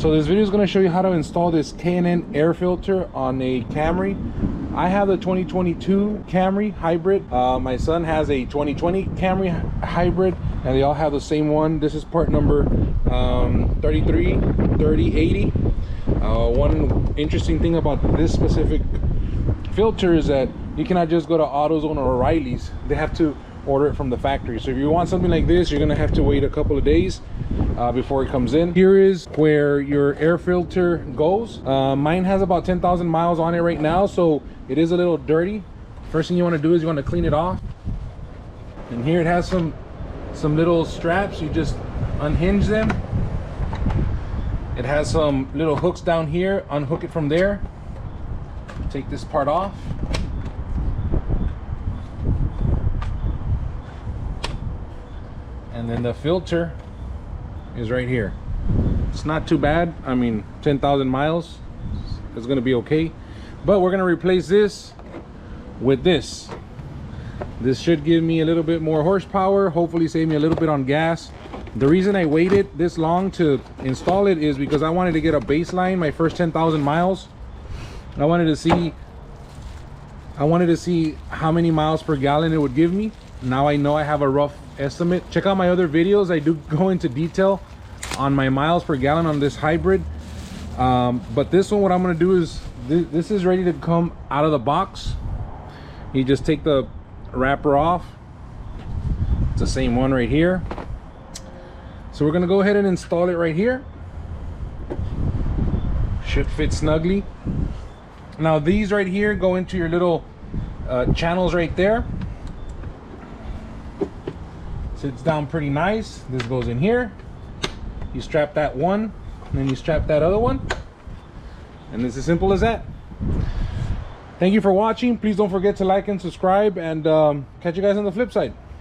So this video is going to show you how to install this K&N air filter on a Camry. I have the 2022 Camry hybrid. My son has a 2020 Camry hybrid, and they all have the same one. This is part number 333080. One interesting thing about this specific filter is that you cannot just go to AutoZone or O'Reilly's. They have to order it from the factory. So if you want something like this, you're gonna have to wait a couple of days before it comes in. Here is where your air filter goes. Mine has about 10,000 miles on it right now, so it is a little dirty. First thing you want to do is you want to clean it off. And here it has some little straps. You just unhinge them. It has some little hooks down here. Unhook it from there. Take this part off. And then the filter is right here. It's not too bad. I mean, 10,000 miles is gonna be okay. But we're gonna replace this with this. This should give me a little bit more horsepower, hopefully save me a little bit on gas. The reason I waited this long to install it is because I wanted to get a baseline, my first 10,000 miles. I wanted to see how many miles per gallon it would give me. Now I know I have a rough estimate. Check out my other videos. I do go into detail on my miles per gallon on this hybrid. But this one, what I'm going to do is this is ready to come out of the box. You just take the wrapper off. It's the same one right here. So we're going to go ahead and install it right here. Should fit snugly. Now these right here go into your little channels right there. Sits down pretty nice. This goes in here. You strap that one, and then you strap that other one, and it's as simple as that. Thank you for watching. Please don't forget to like and subscribe, and catch you guys on the flip side.